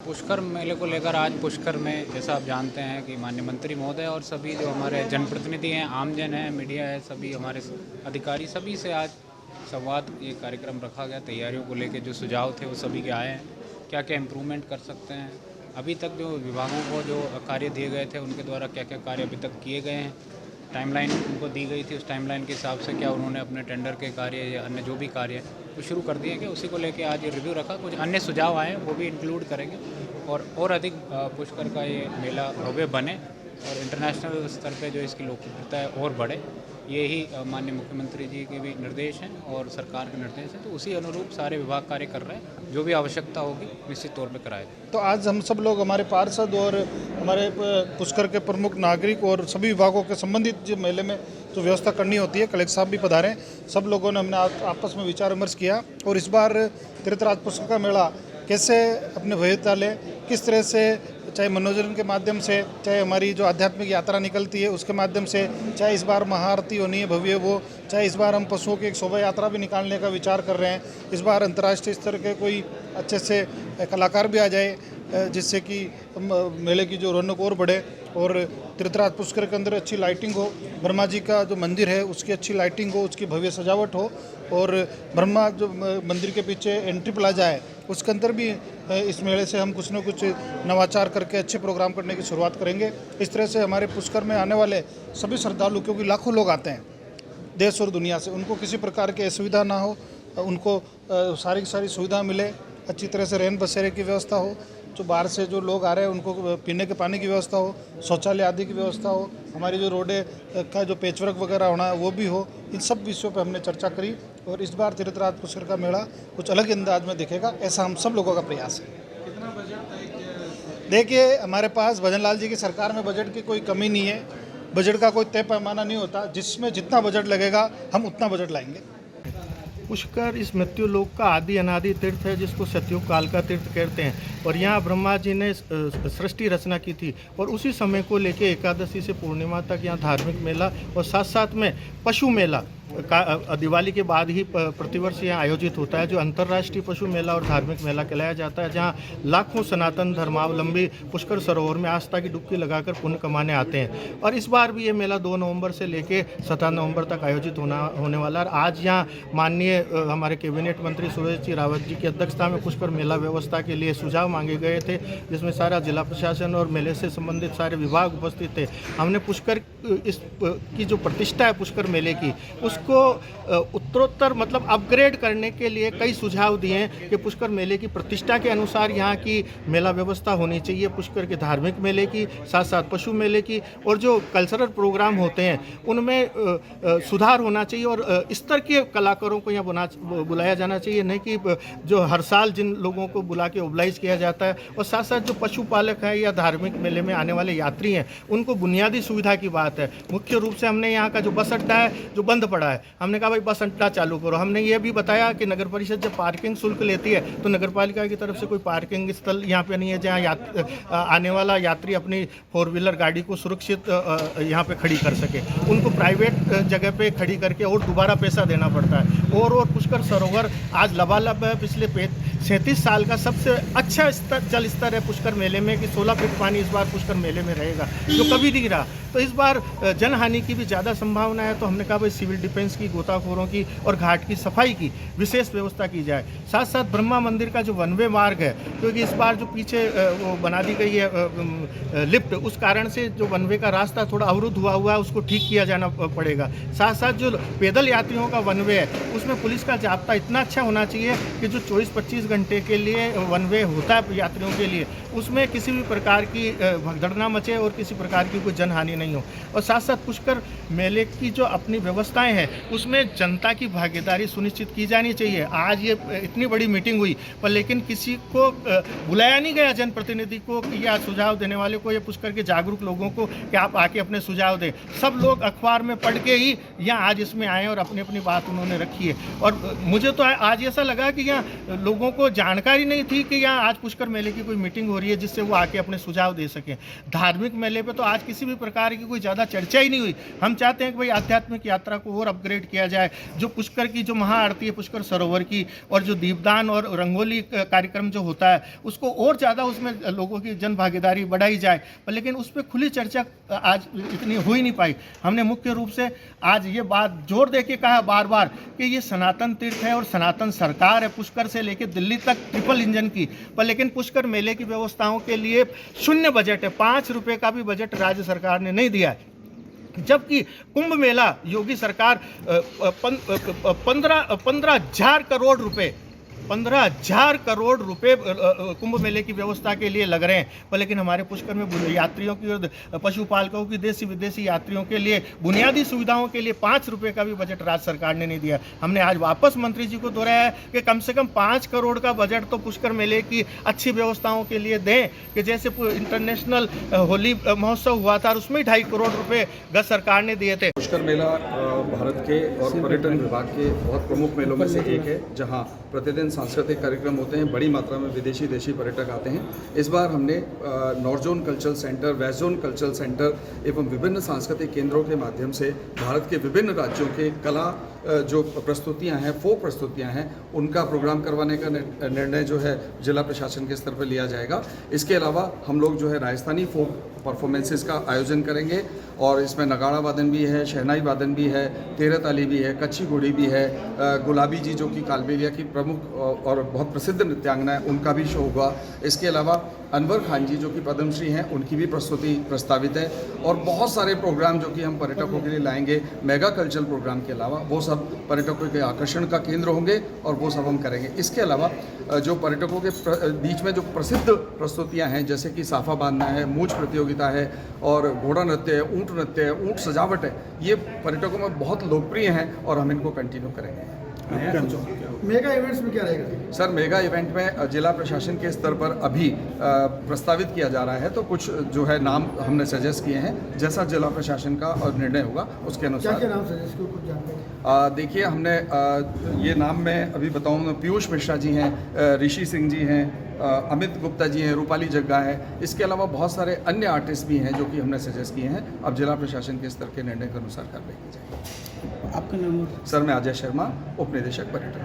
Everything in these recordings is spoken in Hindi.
पुष्कर मेले को लेकर आज पुष्कर में जैसा आप जानते हैं कि माननीय मंत्री महोदय और सभी जो हमारे जनप्रतिनिधि हैं, आमजन है, मीडिया है, सभी हमारे अधिकारी सभी से आज संवाद ये कार्यक्रम रखा गया। तैयारियों को लेकर जो सुझाव थे वो सभी के आए हैं, क्या क्या इम्प्रूवमेंट कर सकते हैं, अभी तक जो विभागों को जो कार्य दिए गए थे उनके द्वारा क्या क्या कार्य अभी तक किए गए हैं, टाइमलाइन उनको दी गई थी, उस टाइमलाइन के हिसाब से क्या उन्होंने अपने टेंडर के कार्य या अन्य जो भी कार्य है वो शुरू कर दिए क्या, उसी को लेके आज ये रिव्यू रखा। कुछ अन्य सुझाव आए वो भी इंक्लूड करेंगे और अधिक पुष्कर का ये मेला भव्य बने और इंटरनेशनल स्तर पे जो इसकी लोकप्रियता है और बढ़े। यही माननीय मुख्यमंत्री जी के भी निर्देश हैं और सरकार के निर्देश हैं, तो उसी अनुरूप सारे विभाग कार्य कर रहे हैं। जो भी आवश्यकता होगी निश्चित तौर पे कराए। तो आज हम सब लोग, हमारे पार्षद और हमारे पुष्कर के प्रमुख नागरिक और सभी विभागों के संबंधित जो मेले में जो व्यवस्था करनी होती है, कलेक्टर साहब भी पधारे, सब लोगों ने हमने आपस में विचार विमर्श किया और इस बार तीर्थराज पुष्कर का मेला कैसे अपने भव्यता ले, किस तरह से, चाहे मनोरंजन के माध्यम से, चाहे हमारी जो आध्यात्मिक यात्रा निकलती है उसके माध्यम से, चाहे इस बार महाआरती होनी है भव्य वो, चाहे इस बार हम पशुओं की एक शोभा यात्रा भी निकालने का विचार कर रहे हैं। इस बार अंतर्राष्ट्रीय स्तर के कोई अच्छे से कलाकार भी आ जाए जिससे कि मेले की जो रौनक और बढ़े और तीर्थराज पुष्कर के अंदर अच्छी लाइटिंग हो, ब्रह्मा जी का जो मंदिर है उसकी अच्छी लाइटिंग हो, उसकी भव्य सजावट हो और ब्रह्मा जो मंदिर के पीछे एंट्री प्लाजा है उसके अंदर भी इस मेले से हम कुछ न कुछ नवाचार करके अच्छे प्रोग्राम करने की शुरुआत करेंगे। इस तरह से हमारे पुष्कर में आने वाले सभी श्रद्धालु, क्योंकि लाखों लोग आते हैं देश और दुनिया से, उनको किसी प्रकार की असुविधा ना हो, उनको सारी की सारी सुविधा मिले, अच्छी तरह से रहन बसेरे की व्यवस्था हो, जो बाहर से जो लोग आ रहे हैं उनको पीने के पानी की व्यवस्था हो, शौचालय आदि की व्यवस्था हो, हमारी जो रोडें का जो पेचवर्क वगैरह होना है वो भी हो। इन सब विषयों पर हमने चर्चा करी और इस बार तीर्थराज पुष्कर का मेला कुछ अलग अंदाज में दिखेगा, ऐसा हम सब लोगों का प्रयास है। कितना बजट? देखिए, हमारे पास भजन लाल जी की सरकार में बजट की कोई कमी नहीं है, बजट का कोई तय पैमाना नहीं होता, जिसमें जितना बजट लगेगा हम उतना बजट लाएंगे। पुष्कर इस मृत्यु लोक का आदि अनादि तीर्थ है जिसको सतयुग काल का तीर्थ कहते हैं और यहाँ ब्रह्मा जी ने सृष्टि रचना की थी और उसी समय को लेके एकादशी से पूर्णिमा तक यहाँ धार्मिक मेला और साथ साथ में पशु मेला का दिवाली के बाद ही प्रतिवर्ष यहाँ आयोजित होता है, जो अंतर्राष्ट्रीय पशु मेला और धार्मिक मेला कहलाया जाता है, जहाँ लाखों सनातन धर्मावलंबी पुष्कर सरोवर में आस्था की डुबकी लगाकर पुण्य कमाने आते हैं। और इस बार भी ये मेला 2 नवंबर से लेकर 17 नवंबर तक आयोजित होने वाला है। आज यहाँ माननीय हमारे कैबिनेट मंत्री सुरेश जी रावत जी की अध्यक्षता में पुष्कर मेला व्यवस्था के लिए सुझाव मांगे गए थे, जिसमें सारा जिला प्रशासन और मेले से संबंधित सारे विभाग उपस्थित थे। हमने पुष्कर की जो प्रतिष्ठा है पुष्कर मेले की, उसको उत्तरोत्तर मतलब अपग्रेड करने के लिए कई सुझाव दिए हैं कि पुष्कर मेले की प्रतिष्ठा के अनुसार यहाँ की मेला व्यवस्था होनी चाहिए, पुष्कर के धार्मिक मेले की, साथ साथ पशु मेले की, और जो कल्चरल प्रोग्राम होते हैं उनमें सुधार होना चाहिए और स्तर के कलाकारों को यहाँ बुलाया जाना चाहिए, नहीं कि जो हर साल जिन लोगों को बुला के ओबलाइज किया जाता है। और साथ साथ जो पशुपालक हैं या धार्मिक मेले में आने वाले यात्री हैं उनको बुनियादी सुविधा की बात है। मुख्य रूप से हमने यहाँ का जो बस अड्डा है जो बंद पड़ा है, हमने कहा भाई बस अड्डा चालू करो। हमने ये भी बताया कि नगर परिषद जब पार्किंग शुल्क लेती है तो नगर पालिका की तरफ से कोई पार्किंग स्थल यहाँ पे नहीं है जहाँ आने वाला यात्री अपनी 4 व्हीलर गाड़ी को सुरक्षित यहाँ पे खड़ी कर सके। उनको प्राइवेट जगह पे खड़ी करके और दोबारा पैसा देना पड़ता है। और पुष्कर सरोवर आज लबालब है, पिछले 37 साल का सबसे अच्छा जल स्तर है पुष्कर मेले में, कि 16 फीट पानी इस बार पुष्कर मेले में रहेगा जो कभी नहीं रहा। तो इस बार जनहानि की भी ज़्यादा संभावना है, तो हमने कहा भाई सिविल डिफेंस की, गोताखोरों की और घाट की सफाई की विशेष व्यवस्था की जाए। साथ साथ ब्रह्मा मंदिर का जो वन वे मार्ग है, क्योंकि इस बार जो पीछे वो बना दी गई है लिफ्ट, उस कारण से जो वन वे का रास्ता थोड़ा अवरुद्ध हुआ है, उसको ठीक किया जाना पड़ेगा। साथ साथ जो पैदल यात्रियों का वन वे है उसमें पुलिस का जाब्ता इतना अच्छा होना चाहिए कि जो 24-25 घंटे के लिए वन वे होता है यात्रियों के लिए, उसमें किसी भी प्रकार की भगदड़ ना मचे और किसी प्रकार की कोई जनहानि नहीं हो। और साथ साथ पुष्कर मेले की जो अपनी व्यवस्थाएं हैं उसमें जनता की भागीदारी सुनिश्चित की जानी चाहिए। आज ये इतनी बड़ी मीटिंग हुई पर लेकिन किसी को बुलाया नहीं गया, जनप्रतिनिधि को या सुझाव देने वाले को या पुष्कर के जागरूक लोगों को कि आप आके अपने सुझाव दें। सब लोग अखबार में पढ़ के ही यहाँ आज इसमें आए और अपनी अपनी बात उन्होंने रखी है। चाहिए। और मुझे तो आज ऐसा लगा कि यहाँ लोगों को जानकारी नहीं थी कि यहाँ आज पुष्कर मेले की कोई मीटिंग हो रही है जिससे वो आके अपने सुझाव दे सकें। धार्मिक मेले पे तो आज किसी भी प्रकार की कोई ज़्यादा चर्चा ही नहीं हुई। हम चाहते हैं कि भाई आध्यात्मिक यात्रा को और अपग्रेड किया जाए। जो पुष्कर की जो महाआरती है पुष्कर सरोवर की, और जो दीपदान और रंगोली कार्यक्रम जो होता है उसको और ज़्यादा उसमें लोगों की जन भागीदारी बढ़ाई जाए, पर लेकिन उस पर खुली चर्चा आज इतनी हो ही नहीं पाई। हमने मुख्य रूप से आज ये बात जोर दे के कहा बार बार कि ये सनातन तीर्थ है और सनातन सरकार है, पुष्कर से लेकर दिल्ली तक ट्रिपल इंजन की, पर लेकिन पुष्कर मेले की व्यवस्थाओं के लिए शून्य बजट है। 5 रुपये का भी बजट राज्य सरकार ने नहीं दिया है। जबकि कुंभ मेला योगी सरकार 15,000 करोड़ रुपए 15,000 करोड़ रुपए कुंभ मेले की व्यवस्था के लिए लग रहे हैं, पर लेकिन हमारे पुष्कर में यात्रियों की और पशुपालकों की, देशी विदेशी यात्रियों के लिए बुनियादी सुविधाओं के लिए 5 रुपये का भी बजट राज्य सरकार ने नहीं दिया। हमने आज वापस मंत्री जी को दोहराया है कि कम से कम 5 करोड़ का बजट तो पुष्कर मेले की अच्छी व्यवस्थाओं के लिए दें, कि जैसे इंटरनेशनल होली महोत्सव हुआ था उसमें 2.5 करोड़ रुपये गत सरकार ने दिए थे। पुष्कर मेला भारत के और पर्यटन विभाग के बहुत प्रमुख मेलों में से एक है, जहां प्रतिदिन सांस्कृतिक कार्यक्रम होते हैं। बड़ी मात्रा में विदेशी देशी पर्यटक आते हैं। इस बार हमने north zone cultural centre, west zone cultural centre एवं विभिन्न सांस्कृतिक केंद्रों के माध्यम से भारत के विभिन्न राज्यों के कला जो प्रस्तुतियां हैं, फोक प्रस्तुतियां हैं, उनका प्रोग्राम करवाने का निर्णय जो है जिला प्रशासन के स्तर पर लिया जाएगा। इसके अलावा हम लोग जो है राजस्थानी फोक परफॉर्मेंसेस का आयोजन करेंगे, और इसमें नगाड़ा वादन भी है, शहनाई वादन भी है, तेरह ताली भी है, कच्ची घोड़ी भी है, गुलाबी जी जो कि कालबेलिया की प्रमुख और बहुत प्रसिद्ध नृत्यांगना है, उनका भी शो होगा। इसके अलावा अनवर खान जी जो कि पद्मश्री हैं, उनकी भी प्रस्तुति प्रस्तावित है, और बहुत सारे प्रोग्राम जो कि हम पर्यटकों के लिए लाएंगे मेगा कल्चरल प्रोग्राम के अलावा, वो सब पर्यटकों के आकर्षण का केंद्र होंगे और वो सब हम करेंगे। इसके अलावा जो पर्यटकों के बीच में जो प्रसिद्ध प्रस्तुतियां हैं, जैसे कि साफा बांधना है, मूछ प्रतियोगिता है, और घोड़ा नृत्य है, ऊँट नृत्य है, ऊँट सजावट है, ये पर्यटकों में बहुत लोकप्रिय हैं और हम इनको कंटिन्यू करेंगे। मेगा इवेंट्स में क्या रहेगा सर? मेगा इवेंट में जिला प्रशासन के स्तर पर अभी प्रस्तावित किया जा रहा है, तो कुछ जो है नाम हमने सजेस्ट किए हैं, जैसा जिला प्रशासन का और निर्णय होगा उसके अनुसार। क्या नाम सजेस्ट किए, कुछ जानकारी? देखिए, हमने ये नाम मैं अभी बताऊँ, पीयूष मिश्रा जी हैं, ऋषि सिंह जी हैं, अमित गुप्ता जी हैं, रूपाली जग्गा है। इसके अलावा बहुत सारे अन्य आर्टिस्ट भी हैं जो कि हमने सजेस्ट किए हैं। अब जिला प्रशासन के स्तर के निर्णय के अनुसार कार्रवाई की जाएगी। आपका नाम? सर, मैं अजय शर्मा, उप निदेशक पर्यटन।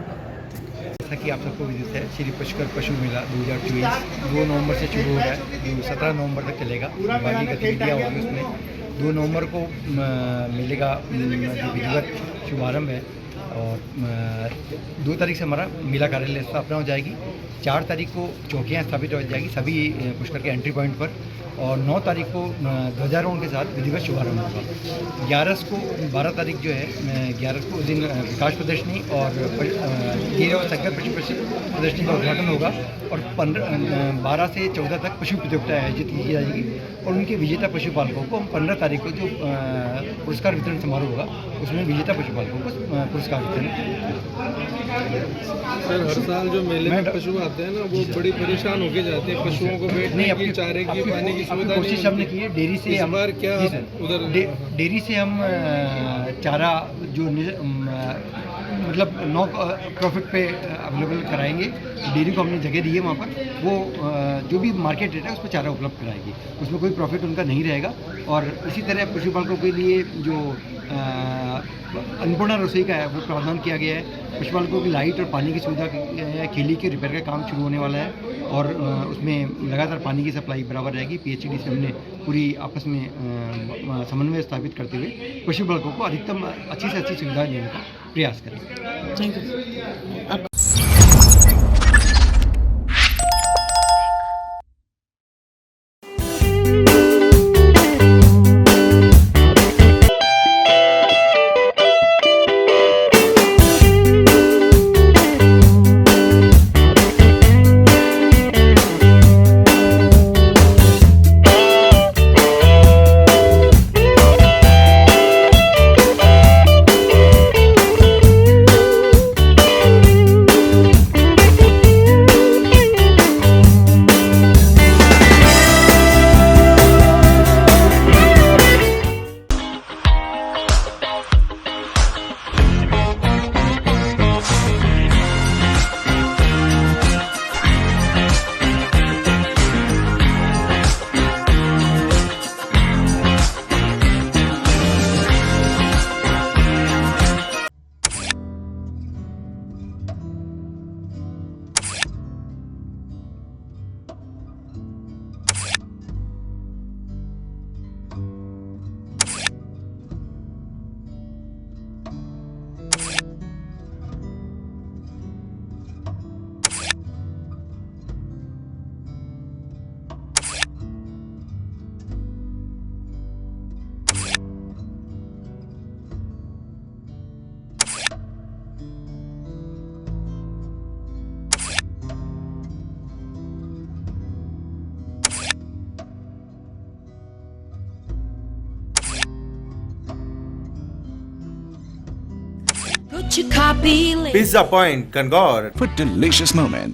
जैसा कि आप सबको विदित है, श्री पुष्कर पशु मेला 2024 2 नवंबर से शुरू हो रहा है, जो 17 नवंबर तक चलेगा। बाकी गतिविधियाँ होगी उसमें। 2 नवंबर को मेले का जो विधिवत शुभारंभ है, और 2 तारीख से हमारा मेला कार्यालय स्थापना हो जाएगी। 4 तारीख को चौकियाँ स्थापित हो जाएगी सभी पुष्कर के एंट्री पॉइंट पर, और 9 तारीख को ध्वजारोहण के साथ विधिवत शुभारंभ होगा। 11 को 12 तारीख जो है, 11 को उस दिन विकास प्रदर्शनी और गिर और संकर पशु प्रदर्शनी का उद्घाटन होगा, और 12 से 14 तक पशु प्रतियोगिता आयोजित की जाएगी, और उनके विजेता पशुपालकों को हम 15 तारीख को जो पुरस्कार वितरण समारोह होगा उसमें विजेता पशुपालकों को पुरस्कार वितरण। सर, हर साल जो मेले में पशु आते हैं ना, वो बड़ी परेशान होके जाते हैं, पशुओं को बैठने की, चारे की, पानी की सुविधा कोशिश हमने की है। डेयरी से हम क्या उधर डेयरी से हम चारा जो मतलब नो प्रॉफिट पे अवेलेबल कराएंगे। डेयरी को हमने जगह दी है वहाँ पर, वो जो भी मार्केट रेट है उस पर चारा उपलब्ध कराएगी, उसमें कोई प्रॉफिट उनका नहीं रहेगा। और इसी तरह पशुपालकों के लिए जो अन्नपूर्णा रसोई का है वो प्रावधान किया गया है। पशुपालकों की लाइट और पानी की सुविधा, खेली के रिपेयर का काम शुरू होने वाला है, और उसमें लगातार पानी की सप्लाई बराबर रहेगी। PHED से हमने पूरी आपस में समन्वय स्थापित करते हुए पशुपालकों को अधिकतम अच्छी से अच्छी सुविधा देने का प्रयास करेंगे। Thank you. Get your copy. Pizza Point, Kangor. For delicious moments.